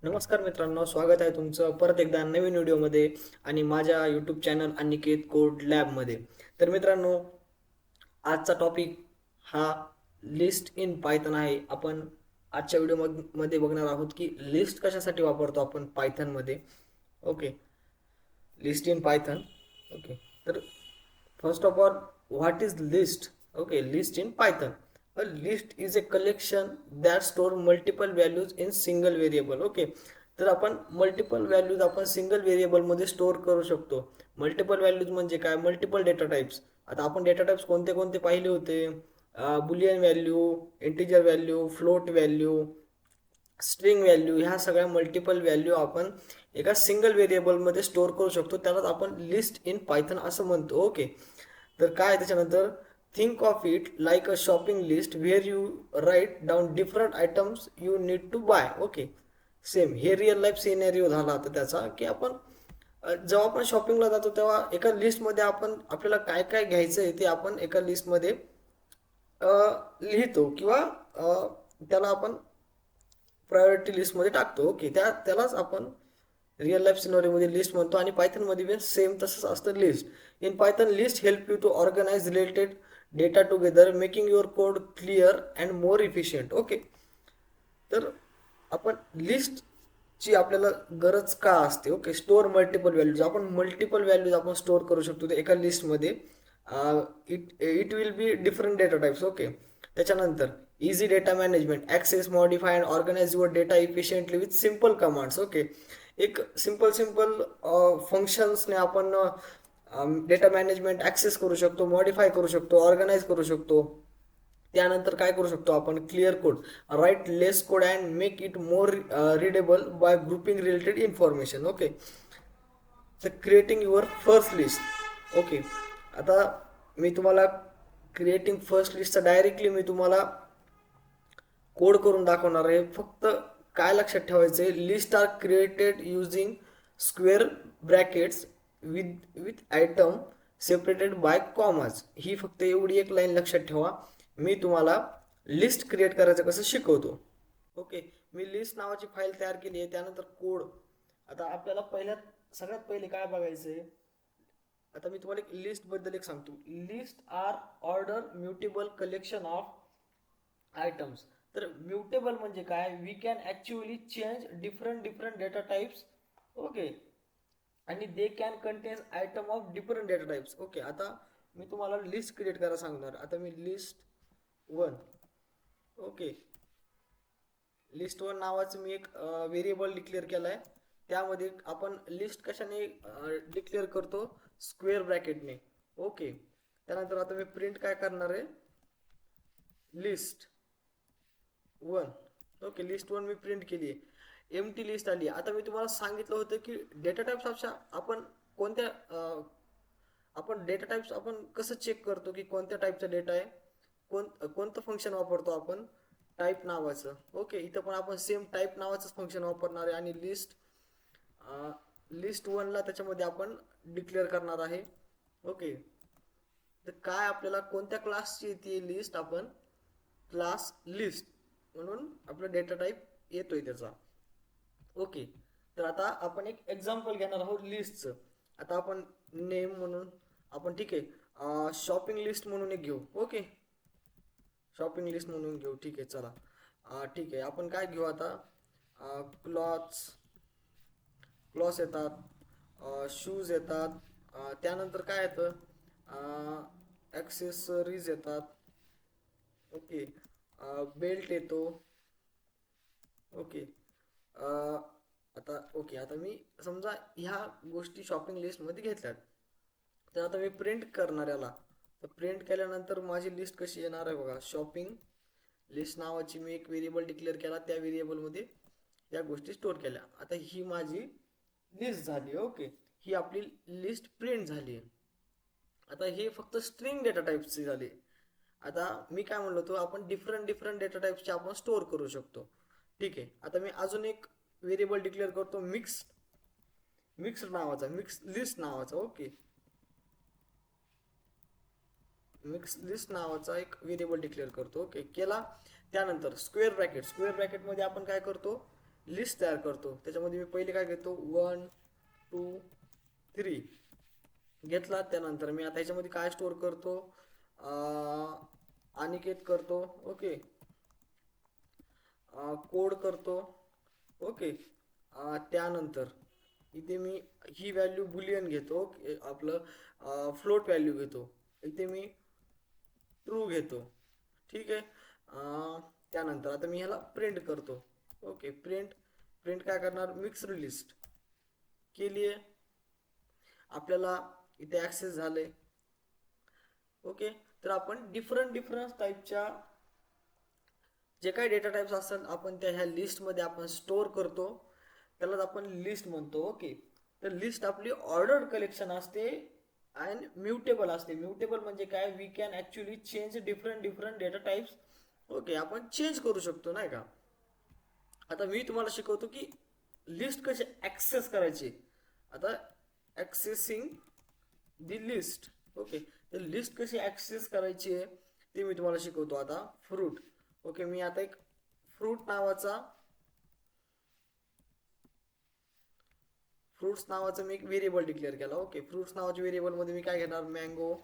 नमस्कार मित्रांनो, स्वागत आहे तुमचं परत एकदा नवीन व्हिडिओमध्ये आणि माझ्या यूट्यूब चॅनल अनिकेत कोड लॅबमध्ये. तर मित्रांनो, आजचा टॉपिक हा लिस्ट इन पायथन आहे. आपण आजच्या व्हिडिओमध्ये बघणार आहोत की लिस्ट कशासाठी वापरतो आपण पायथनमध्ये. Okay, list in Python. Okay, तर first of all, what is list? Okay, list in Python. A list is a collection that store multiple values in single variable. Okay, तर आपण मल्टिपल व्हॅल्यूज आपण single व्हेरिएबलमध्ये store करू शकतो. Multiple values म्हणजे काय? Multiple data types. आता आपण डेटा टाइप्स कोणते कोणते पाहिले होते? Boolean value, integer value, float value, string value, ह्या सगळ्या मल्टिपल व्हॅल्यू आपण एका सिंगल व्हेरिएबलमध्ये स्टोअर करू शकतो. त्यालाच आपण लिस्ट इन पायथन असं म्हणतो. ओके, तर काय त्याच्यानंतर, think of it like a shopping list where you write down different items you need to buy. Okay, same हे रिअल लाईफ सिनेरिओ झाला आता त्याचा, की आपण जेव्हा आपण शॉपिंगला जातो तेव्हा एका लिस्टमध्ये आपण आपल्याला काय काय घ्यायचं आहे ते आपण एका लिस्टमध्ये लिहितो किंवा त्याला आपण प्रायोरिटी लिस्टमध्ये टाकतो. ओके, त्यालाच आपण रिअल लाईफ सिनोरीमध्ये लिस्ट म्हणतो आणि पायथनमध्ये पण सेम तसंच असतं list. In Python list help you to organize related data together making your code clear and more efficient. Okay, तर आपण लिस्टची आपल्याला गरज का असते? Okay, store multiple values. आपण मल्टिपल व्हॅल्यूज आपण स्टोअर करू शकतो ते एका लिस्टमध्ये. It will be different data types. Okay, त्याच्यानंतर easy data management, access, modify and organize your data efficiently with simple commands. Okay, एक सिम्पल सिम्पल फंक्शन्सने आपण डेटा मॅनेजमेंट ॲक्सेस करू शकतो, मॉडिफाय करू शकतो, ऑर्गनाइज करू शकतो. त्यानंतर काय करू शकतो आपण? Clear code, write less code and make it more readable by grouping related information. Okay, तर creating your first list. Okay, आता मी तुम्हाला क्रिएटिंग फर्स्ट लिस्टचा डायरेक्टली मी तुम्हाला कोड करून दाखवणार आहे. फक्त काय लक्षात ठेवायचं आहे? List are created using square brackets with item separated by commas. ही फक्त एवढी एक लाईन लक्षात ठेवा. मी तुम्हाला लिस्ट क्रिएट करायचं कसं शिकवतो. ओके, मी लिस्ट नावाची फाईल तयार केली आहे. त्यानंतर कोड. आता आपल्याला सगळ्यात पहिले काय बघायचं आहे? आता मी तुम्हाला एक लिस्ट बद्दल एक सांगतो. List are order mutable collection of items. तर म्युटेबल म्हणजे काय? We can actually change different different data types. Okay, आणि they can contain item of different data types. Okay, आता मी तुम्हाला लिस्ट क्रिएट करायला सांगणार. आता मी list one. Okay, list one नावाचं मी एक व्हेरिएबल डिक्लेअर केला आहे. त्यामध्ये आपण लिस्ट कशाने डिक्लेअर करतो? स्क्वेअर ब्रॅकेटने. ओके, त्यानंतर आता मी प्रिंट काय करणार आहे? List one. Okay, list one मी प्रिंट केली आहे. एमटी लिस्ट आली. आता मी तुम्हाला सांगितलं होतं की डेटा टाइप्स आपण कोणत्या आपण डेटा टाइप्स आपण कसं चेक करतो की कोणत्या टाईपचा डेटा आहे? कोणतं फंक्शन वापरतो आपण? टाईप नावाचं. ओके, इथं पण आपण सेम टाईप नावाचंच फंक्शन वापरणार आहे आणि लिस्ट वनला त्याच्यामध्ये आपण डिक्लेअर करणार आहे. ओके, तर काय आपल्याला कोणत्या क्लासची ती लिस्ट? आपण क्लास लिस्ट म्हणून आपला डेटा टाईप येतोय त्याचा. ओके, तर आता आपण एक एक्झाम्पल घेणार आहोत लिस्टचं. आता आपण नेम म्हणून आपण, ठीक आहे, शॉपिंग लिस्ट म्हणून एक घेऊ. ओके, शॉपिंग लिस्ट म्हणून घेऊ. ठीक आहे, चला. ठीक आहे, आपण काय घेऊ आता? क्लॉथ्स येतात, शूज येतात, त्यानंतर काय येतं? ॲक्सेसरीज येतात. ओके, बेल्ट येतो. ओके, आता मी समजा ह्या गोष्टी शॉपिंग लिस्टमध्ये घेतल्यात. तर आता मी प्रिंट करणार याला. तर प्रिंट केल्यानंतर माझी लिस्ट कशी येणार आहे बघा. शॉपिंग लिस्ट नावाची मी एक व्हेरिएबल डिक्लेअर केला. त्या व्हेरिएबलमध्ये या गोष्टी स्टोअर केल्या. आता ही माझी लिस्ट झाली. ओके, ही आपली लिस्ट प्रिंट झाली. आता हे फक्त स्ट्रिंग डेटा टाइप्सची झाली. आता मी काय म्हणलो होतो? आपण डिफरंट डिफरंट डेटा टाइप्सचे आपण स्टोअर करू शकतो. ठीक आहे, आता मी अजून एक व्हेरिएबल डिक्लेअर करतो. मिक्स नावाचा, मिक्स लिस्ट नावाचा. ओके, मिक्स लिस्ट नावाचा एक व्हेरिएबल डिक्लेअर करतो. ओके, केला. त्यानंतर स्क्वेअर ब्रॅकेटमध्ये आपण काय करतो? लिस्ट तयार करतो. त्याच्यामध्ये मी पहिले काय घेतो 1 2 3 घेतला. त्यानंतर मी आता ह्याच्यामध्ये काय स्टोअर करतो, अनिकेत करतो. ओके, कोड करतो. ओके, त्यानंतर इथे मी ही व्हॅल्यू बुलियन घेतो. आपलं फ्लोट व्हॅल्यू घेतो. इथे मी ट्रू घेतो. ठीक आहे. त्यानंतर आता मी ह्याला प्रिंट करतो. ओके, प्रिंट प्रिंट काय करणार, मिक्स्ड लिस्ट केली आहे. आपल्याला इथे ॲक्सेस झाले. ओके, तर आपण डिफरंट टाईपच्या जे काही डेटा टाइप्स असतात आपण त्या ह्या लिस्टमध्ये आपण स्टोअर करतो. त्यालाच आपण लिस्ट म्हणतो. ओके, तर लिस्ट आपली ऑर्डर्ड कलेक्शन असते अँड म्युटेबल असते. म्युटेबल म्हणजे काय, we can actually change different data types. Okay, आपण चेंज करू शकतो नाही का. आता मी तुम्हाला शिकवतो की लिस्ट कशी ॲक्सेस करायची. आता ॲक्सेसिंग दी लिस्ट. ओके, तर लिस्ट कशी ॲक्सेस करायची आहे ते मी तुम्हाला शिकवतो. आता फ्रूट. ओके, मी आता एक फ्रूट्स नावाचं मी एक व्हेरिएबल डिक्लेअर केला. ओके, फ्रूट्स नावाच्या व्हेरिएबलमध्ये मी काय घेणार, mango,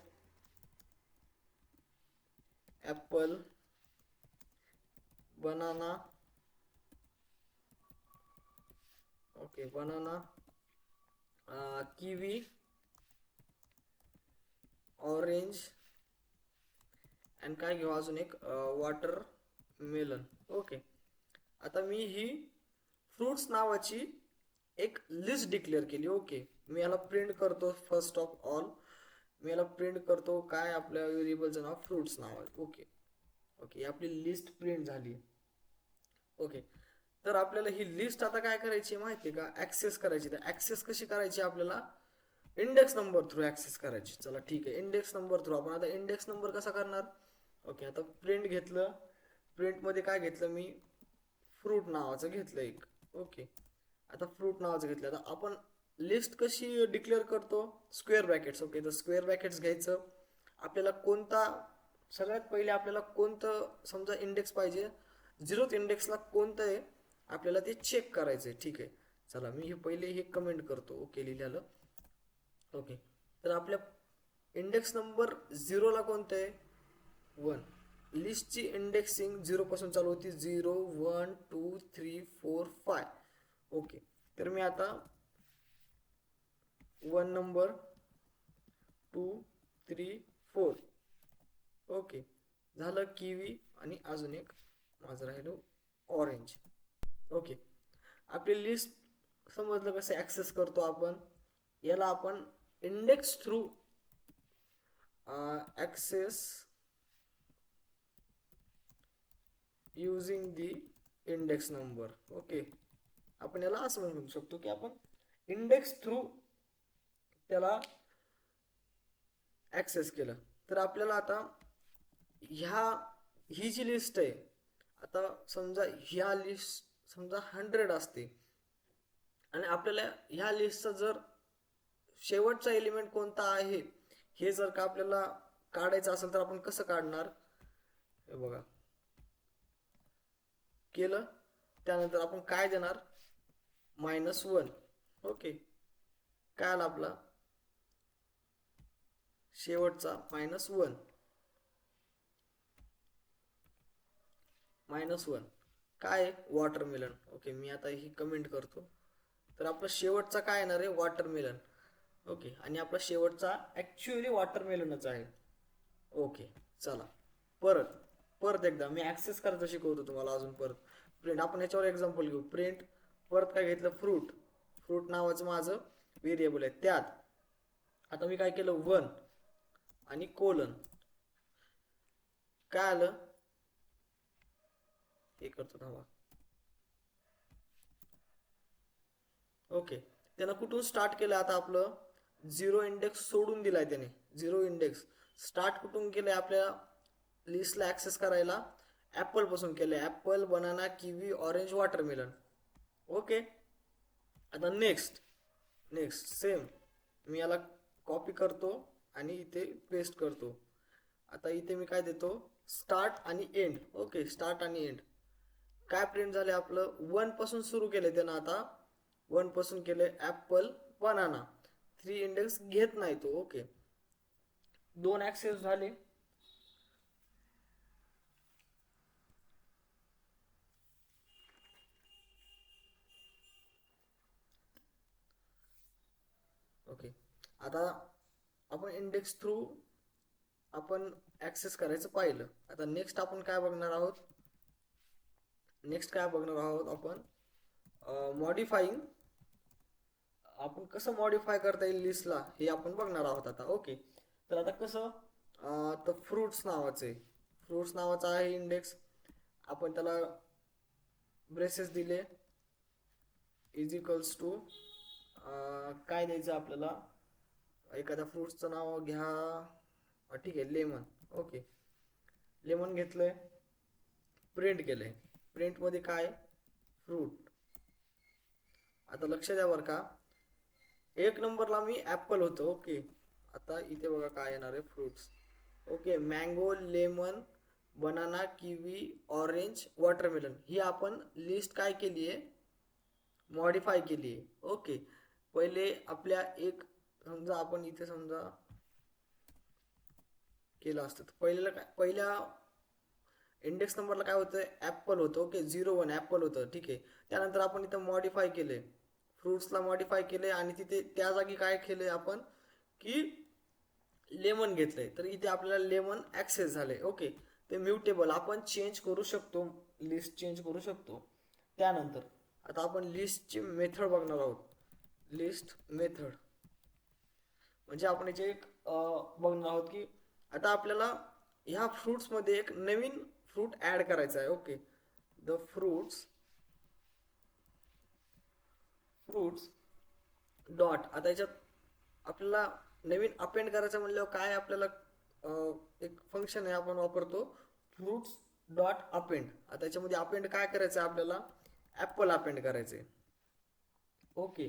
Apple, banana. Okay, banana, kiwi, orange and काय घेऊ अजून एक वॉटर मेलन. ओके, आता मी ही फ्रूट्स नावाची एक लिस्ट डिक्लेअर केली. ओके, मी याला प्रिंट करतो. फर्स्ट ऑफ ऑल मी याला प्रिंट करतो काय, आपल्या व्हेरिएबलचं नाव फ्रूट्स नाव आहे. ओके ओके, आपली लिस्ट प्रिंट झाली. ओके, तर आपल्याला ही लिस्ट आता काय करायची माहिती आहे का, ॲक्सेस करायची. तर ॲक्सेस कशी करायची, आपल्याला इंडेक्स नंबर थ्रू ॲक्सेस करायची. चला ठीक आहे, इंडेक्स नंबर थ्रू. आपण आता इंडेक्स नंबर कसा करणार. ओके, आता प्रिंट घेतलं. प्रिंटमध्ये काय घेतलं मी, फ्रूट नावाचं घेतलं एक. ओके, आता फ्रूट नावाचं घेतलं. आता आपण लिस्ट कशी डिक्लेअर करतो, स्क्वेअर ब्रॅकेट्स. ओके, तर स्क्वेअर ब्रॅकेट्स घ्यायचं. आपल्याला कोणता, सगळ्यात पहिले आपल्याला कोणतं समजा इंडेक्स पाहिजे, 0th इंडेक्सला कोणतं आहे आपल्याला ते चेक करायचं आहे. ठीक आहे, चला मी हे पहिले हे कमेंट करतो. ओके, लिहिलेलं. ओके, तर आपल्या इंडेक्स नंबर 0ला कोणतं आहे, 1. लिस्टची इंडेक्सिंग 0 पासून चालू होती. 0 1 2 3 4 5. ओके, तर मी आता 1 नंबर 2 3 4. ओके, झालं. किवी आणि अजून एक माझं राहिलो ऑरेंज. ओके, आपली लिस्ट समजलं कसं ॲक्सेस करतो आपण. याला आपण इंडेक्स थ्रू ॲक्सेस युजिंग दी इंडेक्स नंबर. ओके, आपण याला असं म्हणू शकतो की आपण इंडेक्स थ्रू त्याला ॲक्सेस केलं. तर आपल्याला आता ही जी लिस्ट आहे, आता समजा ह्या लिस्ट समजा 100 असते आणि आपल्याला ह्या लिस्टचा जर शेवटचा एलिमेंट कोणता आहे हे जर का आपल्याला काढायचं असेल तर आपण कसं काढणार, हे बघा. केलं, त्यानंतर आपण काय देणार, -1. ओके, काय आला आपला शेवटचा -1. -1 काय, वॉटरमेलन. ओके, मी आता ही कमेंट करतो. तर आपला शेवटचा काय येणार आहे, वॉटरमेलन. ओके, आणि आपला शेवटचा ॲक्च्युअली वॉटरमेलनच आहे. ओके, चला परत एकदा मी ॲक्सेस करायचं शिकवतो तुम्हाला अजून परत. प्रिंट, आपण याच्यावर एक्झाम्पल घेऊ. प्रिंट, परत काय घेतलं, फ्रूट नावाचं माझं व्हेरिएबल आहे. त्यात आता मी काय केलं, 1 आणि कोलन. काय आलं, हे करतो थांबा. ओके, त्यानं कुठून स्टार्ट केलं, आता आपलं 0 इंडेक्स सोडून दिलाय त्याने. 0 इंडेक्स स्टार्ट कुठून केलंय, आपल्या लिस्टला ॲक्सेस करायला ॲपल पासून केलंय. Apple, banana, kiwi, orange, watermelon. Okay, आता नेक्स्ट सेम मी याला कॉपी करतो आणि इथे पेस्ट करतो. आता इथे मी काय देतो, स्टार्ट आणि एंड. ओके, स्टार्ट आणि एंड. काय प्रिंट झाले आपलं 1 पासून सुरू केले त्यानं आता 1 पासून केले ऍपल बनाना 3 इंडेक्स घेत नाही तो ओके 2 ऍक्सेस झाले ओके आता आपण इंडेक्स थ्रू आपण ऍक्सेस करायचं पाहिलं आता नेक्स्ट आपण काय बघणार आहोत आपण मॉडिफाईंग आपण कसं मॉडिफाय करता येईल लिस्टला हे आपण बघणार आहोत आता ओके तर आता कसं तर फ्रुट्स नावाचं आहे इंडेक्स आपण त्याला ब्रेसेस दिले इज इक्वल्स टू काय द्यायचं आपल्याला एखाद्या फ्रुट्सचं नाव घ्या ठीक आहे लेमन ओके लेमन घेतलंय प्रिंट केलंय प्रिंटमध्ये काय फ्रूट आता लक्ष द्या बरं का 1 नंबरला मी ॲपल होतो ओके आता इथे बघा काय येणार आहे fruits okay mango lemon banana kiwi orange watermelon ही आपण लिस्ट काय केली आहे मॉडिफाय केली आहे ओके पहिले आपल्या एक समजा आपण इथे समजा केलं असतं पहिल्या इंडेक्स नंबरला काय होतं ॲपल होतं ओके 01 ॲपल होतं ठीक आहे त्यानंतर आपण इथं मॉडिफाय केले फ्रुट्सला मॉडिफाय केले आणि तिथे त्या जागी काय केले आपण की लेमन घेतलंय तर इथे आपल्याला लेमन ॲक्सेस झाले ओके ते म्युटेबल आपण चेंज करू शकतो लिस्ट चेंज करू शकतो त्यानंतर आता आपण लिस्टची मेथड बघणार आहोत लिस्ट मेथड म्हणजे आपण याचे एक बघणार आहोत की आता आपल्याला ह्या फ्रुट्समध्ये एक नवीन फ्रूट ॲड करायचा आहे ओके द फ्रुट्स डॉट आता याच्यात आपल्याला नवीन अपेंड करायचं म्हणल्यावर काय आपल्याला एक फंक्शन आहे आपण वापरतो फ्रुट्स डॉट अपेंड आता याच्यामध्ये अपेंड काय करायचं आहे आपल्याला ॲपल अपेंड करायचे ओके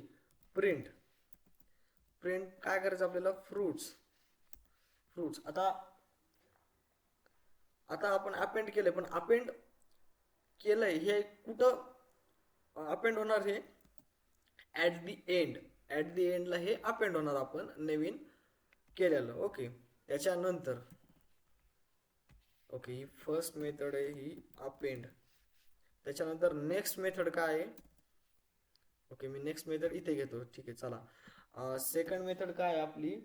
प्रिंट काय करायचं आपल्याला फ्रुट्स आता आपण अपेंड केलंय पण अपेंड केलंय हे कुठं अपेंड होणार हे ॲट दी एंडला हे अपेंड होणार आपण नवीन केलेलं ओके त्याच्यानंतर ओके ही फर्स्ट मेथड आहे ही अपेंड त्याच्यानंतर नेक्स्ट मेथड काय आहे ओके मी नेक्स्ट मेथड इथे घेतो ठीक आहे चला सेकंड मेथड काय आहे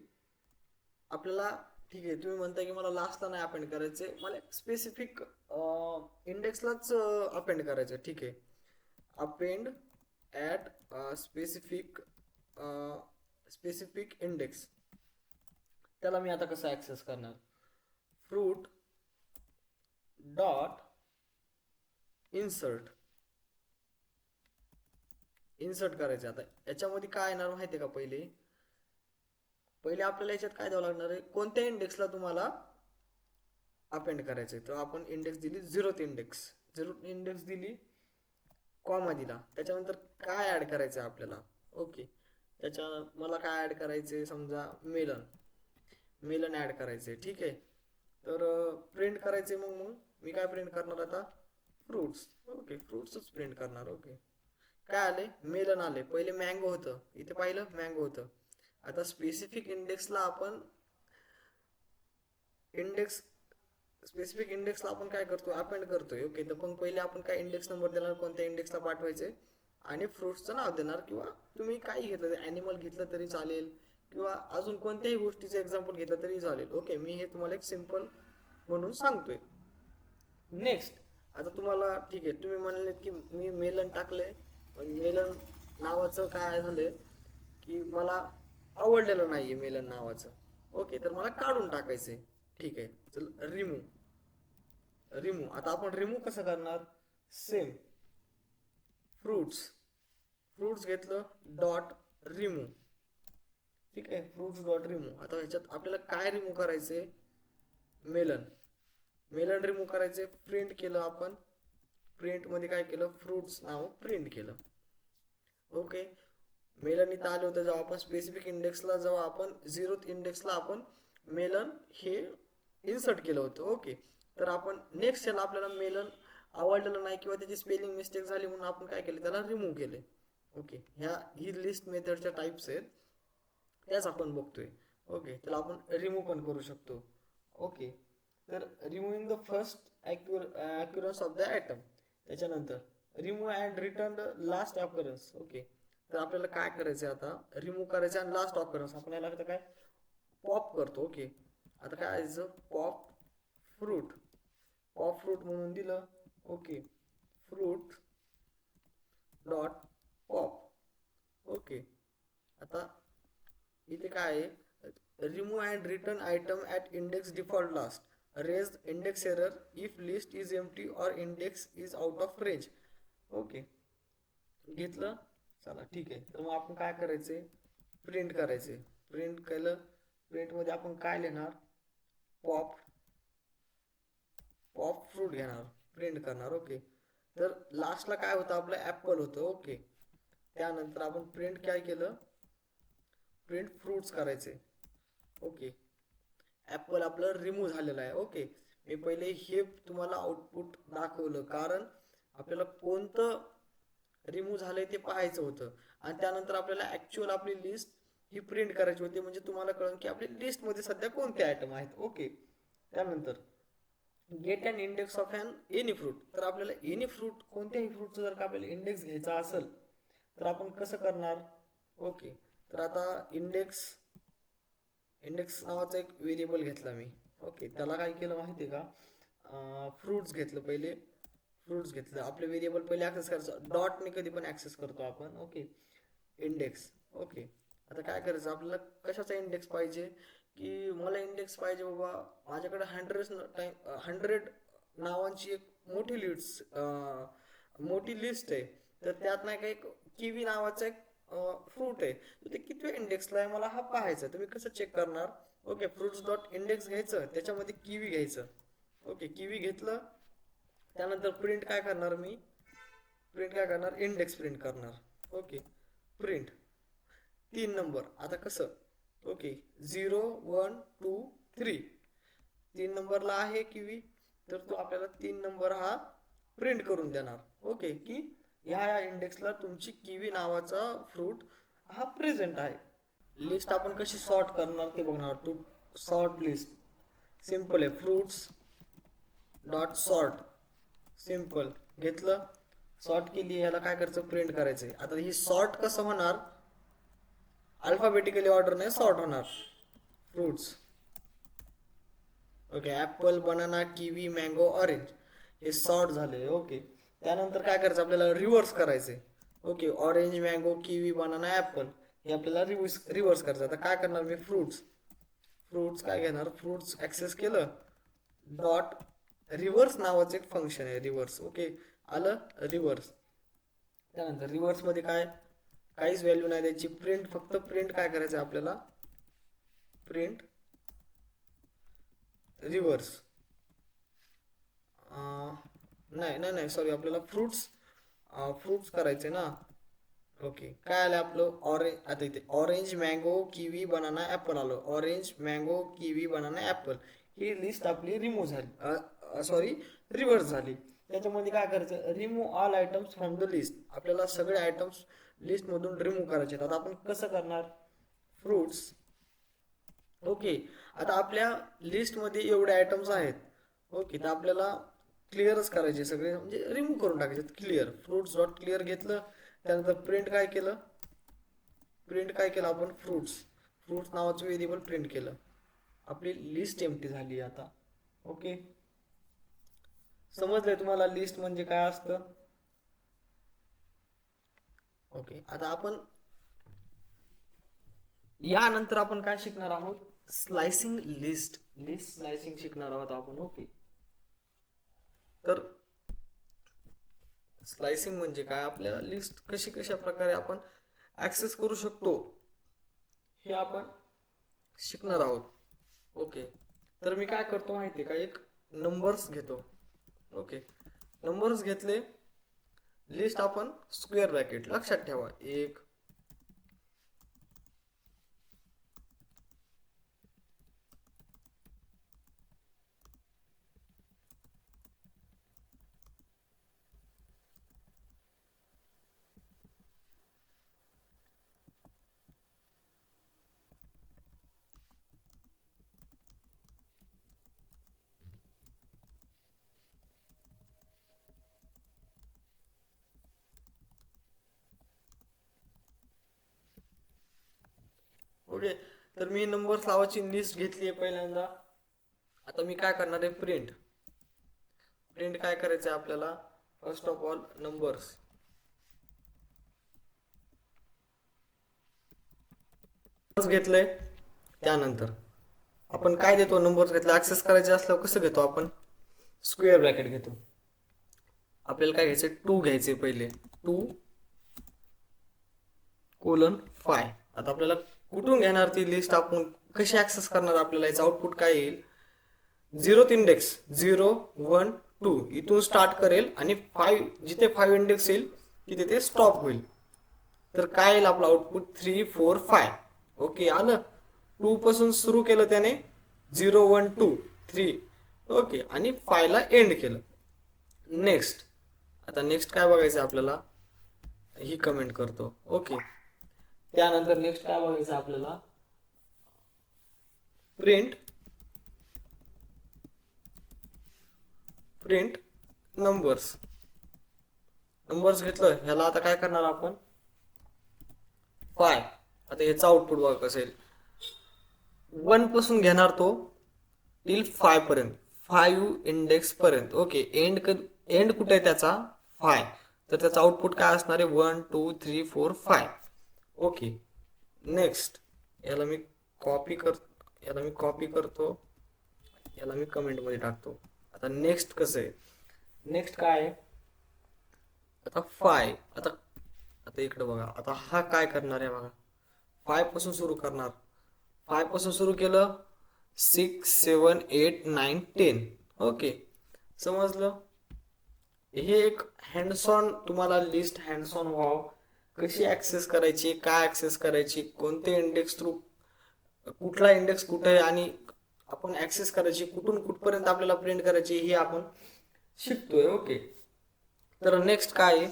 आपल्याला ठीक आहे तुम्ही म्हणताय की मला लास्टला नाही अपेंड करायचे मला स्पेसिफिक इंडेक्सलाच अपेंड करायचं ठीक आहे अपेंड ॲट स्पेसिफिक इंडेक्स त्याला मी आता कसं ॲक्सेस करणार फ्रूट डॉट इन्सर्ट करायचं आता याच्यामध्ये काय येणार माहिती आहे का पहिले आपल्याला याच्यात काय द्यावं लागणार आहे कोणत्या इंडेक्सला तुम्हाला अपेंड करायचंय तर आपण इंडेक्स दिली 0th इंडेक्स दिली कॉमा दिला त्याच्यानंतर काय ऍड करायचं आपल्याला ओके मला काय ऍड करायचंय समजा मेलन ऍड करायचंय ठीक आहे तर प्रिंट करायचे मग मी काय प्रिंट करणार आता फ्रुट्स ओके फ्रुट्सच प्रिंट करणार ओके काय आले मेलन आले पहिले मँगो होतं इथे पाहिलं मँगो होतं आता स्पेसिफिक इंडेक्सला आपण काय करतो अपेंड करतोय ओके तर पण पहिले आपण काय इंडेक्स नंबर देणार कोणत्या इंडेक्सला पाठवायचे आणि फ्रुट्सचं नाव देणार किंवा तुम्ही काही घेतलं ॲनिमल घेतलं तरी चालेल किंवा अजून कोणत्याही गोष्टीचं एक्झाम्पल घेतलं तरी चालेल ओके मी हे तुम्हाला एक सिम्पल म्हणून सांगतोय नेक्स्ट आता तुम्हाला ठीक आहे तुम्ही म्हणले की मी मेलन टाकले मेलन नावाचं काय झालंय की मला आवडलेलं नाहीये मेलन नावाचं ओके तर मला काढून टाकायचंय ठीक आहे चल रिमूव्ह आता आपण रिमूव्ह कसं करणार सेम फ्रुट्स घेतलं डॉट रिमूव्ह ठीक आहे फ्रुट्स डॉट रिमूव्ह आता ह्याच्यात आपल्याला काय रिमूव्ह करायचंय मेलन रिमूव्ह करायचे प्रिंट केलं आपण प्रिंट मध्ये काय केलं फ्रुट्स नाव प्रिंट केलं ओके मेलन इथं आलं होतं जेव्हा आपण स्पेसिफिक इंडेक्सला जेव्हा आपण 0th इंडेक्सला आपण मेलन हे इन्सर्ट केलं होतं ओके तर आपण नेक्स्ट याला आपल्याला मेलन आवडलेलं नाही किंवा त्याची स्पेलिंग मिस्टेक झाली म्हणून आपण काय केले, त्याला रिमूव्ह केले. ओके, ही लिस्ट मेथडच्या टाईप्स आहेत, त्याच आपण बघतोय. ओके, त्याला आपण रिमूव्ह पण करू शकतो. ओके, तर removing the first occurrence of the item. त्याच्यानंतर remove and return the last occurrence. Okay, तर आपल्याला काय करायचं आता, रिमूव्ह करायचं आणि लास्ट अक्युरन्स आपण याला काय पॉप करतो. ओके, आता काय आहे, पॉप फ्रूट, पॉप फ्रूट म्हणून दिलं. Okay, fruit dot pop. Okay, आता इथे काय आहे, remove and return item at index default last, raise index error if list is empty or index is out of range. Okay, घेतलं. चला ठीक आहे, तर मग आपण काय करायचे, प्रिंट करायचे. प्रिंट केलं, प्रिंटमध्ये आपण काय लिहिणार, पॉप, पॉप फ्रूट घेणार, प्रिंट करणार. ओके, तर लास्टला काय होतं, आपलं ॲपल होतं. ओके, त्यानंतर आपण प्रिंट काय केलं, प्रिंट फ्रूट्स करायचे. ओके, ॲपल आपलं रिमूव्ह झालेलं आहे. ओके, मी पहिले हे तुम्हाला आउटपुट दाखवलं कारण आपल्याला कोणतं रिमूव्ह झालंय ते पाहायचं होतं, आणि त्यानंतर आपल्याला ॲक्च्युअल आपली लिस्ट ही प्रिंट करायची होती, म्हणजे तुम्हाला कळलं की आपली लिस्टमध्ये सध्या कोणते आयटम आहेत. ओके, त्यानंतर get and index of an any fruit. तर आपल्याला एनी फ्रूट, कोणत्याही फ्रूटचं जर का आपल्याला इंडेक्स घ्यायचा असेल तर आपण कसं करणार. ओके, तर आता इंडेक्स, इंडेक्स नावाचा एक व्हेरिएबल घेतला मी. ओके, त्याला काय केलं माहिती आहे का, फ्रूट्स घेतलं पहिले, फ्रूट्स घेतलं. आपले व्हेरिएबल पहिले ॲक्सेस करायचं, डॉटने कधी पण ॲक्सेस करतो आपण. Okay, index. ओके, आता काय करायचं, आपल्याला कशाचा इंडेक्स पाहिजे, की मला इंडेक्स पाहिजे बाबा, माझ्याकडे 100 नावांची एक मोठी लिस्ट आहे. तर त्यात नाही का एक किवी नावाचा एक फ्रूट आहे, तर ते किती इंडेक्सला आहे मला हा पाहायचा. तुम्ही कसं चेक करणार, ओके, फ्रुट्स डॉट इंडेक्स घ्यायचं, त्याच्यामध्ये किवी घ्यायचं. ओके, किवी घेतलं, त्यानंतर प्रिंट काय करणार मी, प्रिंट काय करणार, इंडेक्स प्रिंट करणार. Okay, print 3 number. आता कसं, ओके, 0 1 2 3, 3 नंबरला आहे किवी, तर तो आपल्याला 3 नंबर हा प्रिंट करून देणार. ओके, की ह्या इंडेक्सला तुमची किवी नावाचा फ्रूट हा प्रेझेंट आहे. लिस्ट आपण कशी सॉर्ट करणार ते बघणार. टू सॉर्ट लिस्ट सिम्पल आहे, फ्रूट्स डॉट सॉर्ट, सिम्पल घेतलं, सॉर्ट केली, याला काय करायचं, प्रिंट करायचंय. आता ही सॉर्ट कसं होणार, अल्फाबेटिकली ऑर्डरने सॉर्ट होणार. Fruits, okay, Apple, banana, kiwi, mango, orange हे सॉर्ट झाले. ओके, त्यानंतर काय करायचं, आपल्याला रिव्हर्स करायचे. Okay, orange, mango, kiwi, banana, Apple हे आपल्याला रिव्हर्स करायचं. आता काय करणार मी, फ्रूट्स, फ्रूट्स काय घेणार, फ्रूट्स ॲक्सेस केलं, डॉट रिव्हर्स नावाचं एक फंक्शन आहे, रिव्हर्स. ओके, आलं रिव्हर्स. त्यानंतर रिव्हर्समध्ये काय, काहीच व्हॅल्यू नाही द्यायची, प्रिंट, फक्त प्रिंट काय करायचं आपल्याला, प्रिंट रिव्हर्स. नाही नाही नाही सॉरी, आपल्याला फ्रूट्स, फ्रूट्स करायचे ना. ओके, काय आलं आपलं, ऑरेंज. आता इथे orange, mango, kiwi, banana, apple आलं. Orange, mango, kiwi, banana, apple ही लिस्ट आपली रिमूव्ह झाली, सॉरी रिव्हर्स झाली. त्याच्यामध्ये काय करायचं, remove all items from the list. आपल्याला सगळे आयटम्स लिस्टमधून रिमूव्ह करायचे. आता आपण कसं करणार, फ्रूट्स. ओके, आता आपल्या लिस्टमध्ये एवढे आयटम्स आहेत. ओके, तर आपल्याला क्लिअरच करायचे सगळे, म्हणजे रिमूव्ह करून टाकायचे. क्लिअर, फ्रूट्स डॉट क्लिअर घेतलं, त्यानंतर प्रिंट काय केलं, प्रिंट काय केलं आपण, फ्रूट्स, फ्रूट्स नावाचं व्हेरिएबल प्रिंट केलं. आपली लिस्ट एम्प्टी झाली आता. ओके, समजलंय तुम्हाला लिस्ट म्हणजे काय असतं. ओके, आता आपण यानंतर आपण काय शिकणार आहोत, स्लायसिंग लिस्ट, लिस्ट स्लायसिंग शिकणार आहोत आपण. ओके, तर स्लायसिंग म्हणजे काय, आपल्याला लिस्ट कशा प्रकारे आपण ऍक्सेस करू शकतो हे आपण शिकणार आहोत. ओके, तर मी काय करतो माहिती आहे का, एक नंबर्स घेतो. ओके, नंबर्स घेतले, लिस्ट आपण स्क्वेअर ब्रॅकेट लक्षात ठेवा, 1 2 ओके, तर मी नंबर्स नावाची लिस्ट घेतली आहे पहिल्यांदा. आता मी काय करणार आहे, प्रिंट काय करायचं आहे आपल्याला. फर्स्ट ऑफ ऑल नंबर्स घेतलंय. त्यानंतर आपण काय देतो, नंबर्स घेतले ऍक्सेस करायचे असल्यावर कसं घेतो आपण, स्क्वेअर ब्रॅकेट घेतो. आपल्याला काय घ्यायचं, 2 घ्यायचे पहिले, 2:5. आता आपल्याला कुठून घेणार ती लिस्ट, आपण कशी ऍक्सेस करणार, आपल्याला याचं आउटपुट काय येईल, 0th इंडेक्स 0 1 2 इथून स्टार्ट करेल आणि 5 जिथे 5 इंडेक्स येईल तिथे ते स्टॉप होईल. तर काय येईल आपलं आउटपुट, 3 4 5. ओके, आलं. 2 पासून सुरू केलं त्याने, 0 1 2 3. ओके, आणि 5 ला एंड केलं. नेक्स्ट, आता नेक्स्ट काय बघायचं आपल्याला, ही कमेंट करतो. ओके, त्यानंतर नेक्स्ट काय बघायचं आपल्याला, प्रिंट नंबर्स घेतलं. ह्याला आता काय करणार आपण, 5. आता याचा आउटपुट बघा कसं येईल, 1 पासून घेणार तो टिल 5 पर्यंत, 5 इंडेक्स पर्यंत. ओके, एंड कुठे आहे त्याचा, 5. तर त्याचा आउटपुट काय असणार आहे, 1 2 3 4 5. ओके, नेक्स्ट याला मी कॉपी करतो, याला मी कमेंट मध्ये टाकतो. आता नेक्स्ट कसं आहे, नेक्स्ट काय आहे, आता 5. आता इकडे बघा, आता हा काय करणार आहे बघा, 5 पासून सुरू करणार. 5 पासून सुरू केलं, 6 7 8 9 10. ओके, समजलं. हे एक हँड्स ऑन, तुम्हाला लिस्ट हँड्स ऑन व्हावं, कशी ऍक्सेस करायची, काय ऍक्सेस करायची, कोणते इंडेक्स थ्रू, कुठला इंडेक्स कुठे आहे आणि आपण ऍक्सेस करायची, कुठून कुठपर्यंत आपल्याला प्रिंट करायची, हे आपण शिकतोय. ओके, तर नेक्स्ट काय आहे,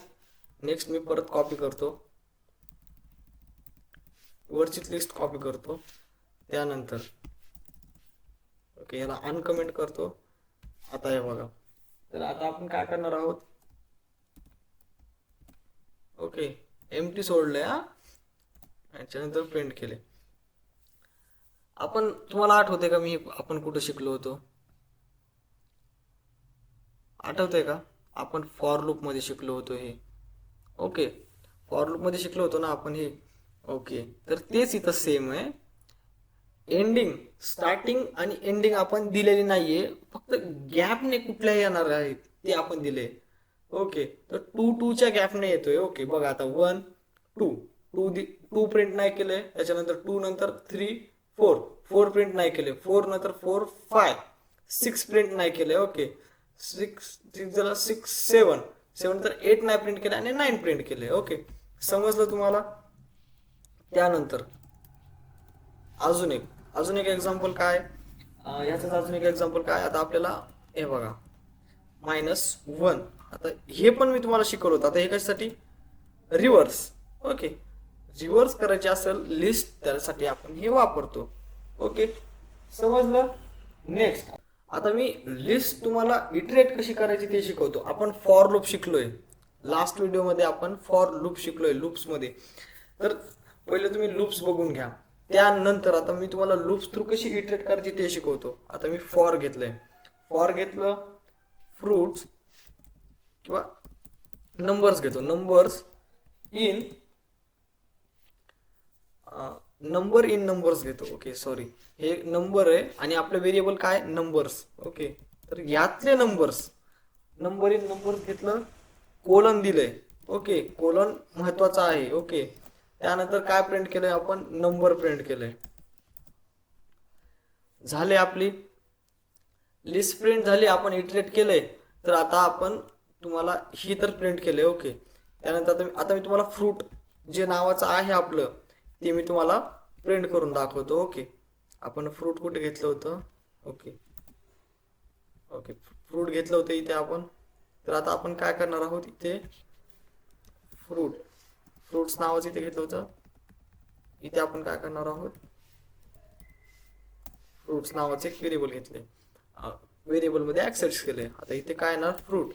नेक्स्ट मी परत कॉपी करतो, वरचीच लिस्ट कॉपी करतो. त्यानंतर ओके, याला अनकमेंट करतो. आता हे बघा, तर आता आपण काय करणार आहोत, ओके, एम्प्टी सोडलंय हा, याच्यानंतर प्रिंट केले. आपण, तुम्हाला आठवते का आपण कुठं शिकलो होतो, आठवतंय का, आपण फॉर लूप मध्ये शिकलो होतो हे. ओके, फॉर लूप मध्ये शिकलो होतो ना आपण हे. ओके, तर तेच इथं सेम आहे. एंडिंग, स्टार्टिंग आणि एंडिंग आपण दिलेली नाहीये, फक्त गॅपने कुठल्या येणार आहेत ते आपण दिले. ओके, तर 2 2 च्या गॅपने येतोय. ओके, बघा आता 1 2 2 प्रिंट नाही केले, त्याच्यानंतर 2 नंतर 3 4 प्रिंट नाही केले, 4 नंतर 4 5 6 प्रिंट नाही केले. ओके, 6 झाला, 6 7 नंतर 8 नाही प्रिंट केले आणि 9 प्रिंट केले. ओके, समजलं तुम्हाला. त्यानंतर अजून एक एक्झाम्पल काय, याचाच अजून एक एक्झाम्पल काय, आता आपल्याला हे बघा, -1. आता हे पण मी तुम्हाला शिकवलं होतं. आता हे कशासाठी, रिव्हर्स. ओके, रिव्हर्स करायची असेल लिस्ट, त्यासाठी आपण हे वापरतो. ओके, समजलं. नेक्स्ट, आता मी लिस्ट तुम्हाला इटरेट कशी करायची ते शिकवतो. आपण फॉर लूप शिकलोय, लास्ट व्हिडिओ मध्ये आपण फॉर लूप शिकलोय, लूप्स मध्ये. तर पहिले तुम्ही लूप्स बघून घ्या, त्यानंतर आता मी तुम्हाला लूप्स थ्रू कशी इटरेट करायची ते शिकवतो. आता मी फॉर घेतलं, फ्रूट्स किंवा नंबर्स घेतो, नंबर इन नंबर्स घेतो. ओके, सॉरी, हे नंबर आहे आणि आपलं व्हेरिएबल काय, नंबर्स. ओके, तर यातले नंबर इन नंबर्स घेतलं, कोलन दिलंय. ओके, कोलन महत्वाचा आहे. ओके, त्यानंतर काय प्रिंट केलंय आपण, नंबर प्रिंट केलंय. झाले, आपली लिस्ट प्रिंट झाली, आपण इटरेट केलंय. तर आता आपण तुम्हाला ही तर प्रिंट केले. ओके, त्यानंतर आता मी तुम्हाला फ्रूट जे नावाचं आहे आपलं ते मी तुम्हाला प्रिंट करून दाखवतो. ओके, आपण फ्रूट कुठे घेतलं होतं, ओके, फ्रूट घेतलं होतं इथे आपण. तर आता आपण काय करणार आहोत, इथे फ्रूट्स नावाचं इथे घेतलं होतं, इथे आपण काय करणार आहोत, फ्रूट्स नावाचे एक व्हेरिएबल घेतले, व्हेरिएबल मध्ये ऍक्सेस केले. आता इथे काय येणार, फ्रूट.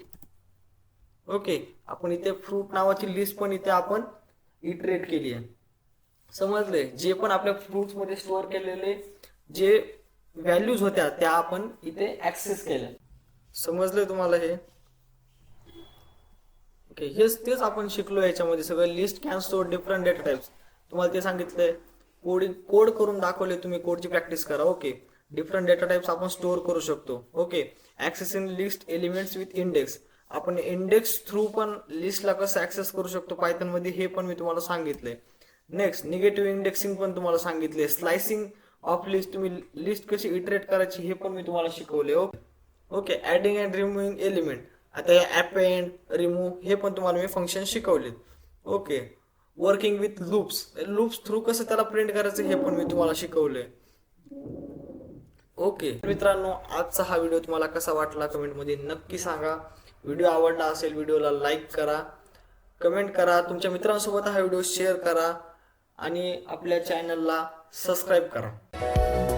ओके, आपण इथे फ्रूट नावाची लिस्ट पण इथे आपण इटरेट केली आहे. समजले? जे पण आपल्या फ्रुट्स मध्ये स्टोअर केलेले जे व्हॅल्यूज होत्या त्या आपण इथे ऍक्सेस केल्या. समजले तुम्हाला हे? ओके, तेच आपण शिकलो याच्यामध्ये सगळं. List can store different data types, तुम्हाला ते सांगितलंय. कोड करून दाखवले, तुम्ही कोडची प्रॅक्टिस करा. ओके, डिफरंट डेटा टाइप्स आपण स्टोअर करू शकतो. Okay, ऍक्सेसिंग list elements with index, आपण इंडेक्स थ्रू पण लिस्टला कसं ऍक्सेस करू शकतो पायथन मध्ये हे पण मी तुम्हाला सांगितलंय. नेक्स्ट, निगेटिव्ह इंडेक्सिंग पण तुम्हाला सांगितले. स्लाइसिंग ऑफ लिस्ट, तुम्ही लिस्ट कशी इटरेट करायची हे पण मी तुम्हाला शिकवले. Okay, adding and removing element, आता हे अपेंड, रिमूव्ह हे पण तुम्हाला मी फंक्शन शिकवले. Okay, working with loops through कसं त्याला प्रिंट करायचं हे पण मी तुम्हाला शिकवले. ओके मित्रांनो, आजचा हा व्हिडिओ तुम्हाला कसा वाटला कमेंटमध्ये नक्की सांगा. व्हिडिओ आवडला असेल व्हिडिओला लाईक करा, कमेंट करा, तुमच्या मित्रांसोबत हा व्हिडिओ शेअर करा आणि आपल्या चॅनलला सबस्क्राईब करा.